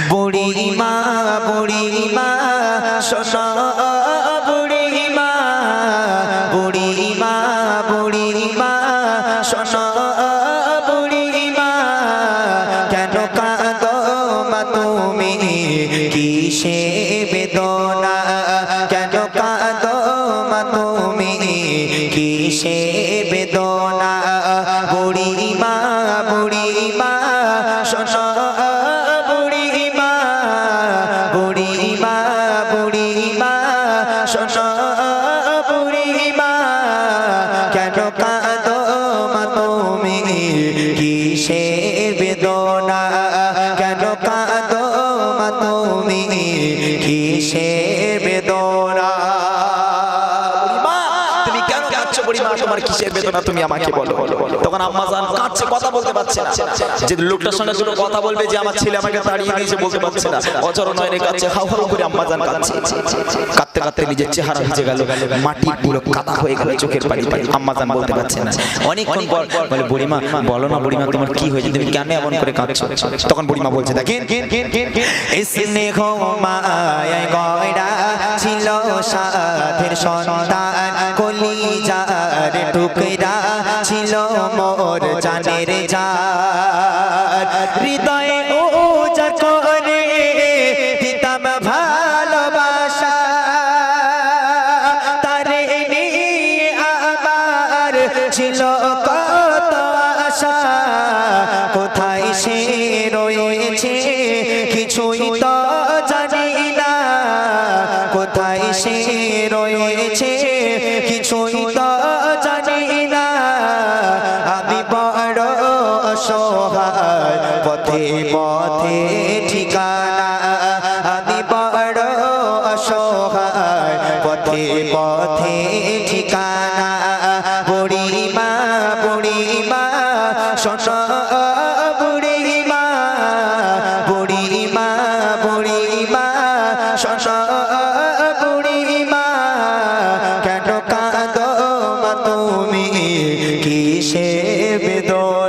বুড়িমা বুড়িমা শোনো বুড়িমা বুড়িমা বুড়িমা শোনো বুড়িমা কেন কাঁদো মা তুমি কিসে বেদনা কেন কাঁদো মা তুমি কিসে বেদনা বুড়িমা বুড়িমা শোনো বুড়িমা বুড়িমা বুড়িমা শোনো বুড়িমা কেন কাঁদো মা তুমি কিসে বেদনা কেন কাঁদো মা তুমি কিসে বেদনা তুমি কেন কাঁদছো বুড়িমা তোমার কিসের বেদনা তুমি আমাকে বলো তখন আম্মা জান কাঁদছে কথা বলতে পারছে না যে লোকটার সঙ্গে দুটো কথা বলবে যে আমার ছেলে আমাকে তাড়িয়ে দিয়েছে বলতে পারছে না অজর নয়নে কাঁদছে হাউ হাউ করে আম্মা জান কাঁদছে কাঁদতে কাঁদতে নিজের চেহারা ভিজে গেল মাটি পুরো কাদা হয়ে গেল চোখের পানি পানি আম্মা জান বলতে পারছে না অনেকক্ষণ পর বলে বুড়িমা বলো না বুড়িমা তোমার কি হয়েছে তুমি কেন এমন করে কাঁদছো তখন বুড়িমা বলছে দেখেন স্নেহ মায়ায় গয়রা ছিল সাধের সন্তান কলিজার টুকরা ছিল মোর জানের জান হৃদয়ে উজাড় করে দিতাম ভালোবাসা তারে নিয়ে আমার ছিল কত আশা কোথায় সে রয়েছে কিছুই তো জানি না কোথায় সে রয়েছে কিছুই তো জানি না আমি বড় অসহায় পথে পথে ঠিকানা আমি বড় অসহায় পথে পথে ঠিকানা বুড়িমা বুড়িমা শোনো বুড়িমা বুড়িমা বুড়িমা শোনো বুড়িমা কেন কাঁদো মা তুমি কিসে বেদনা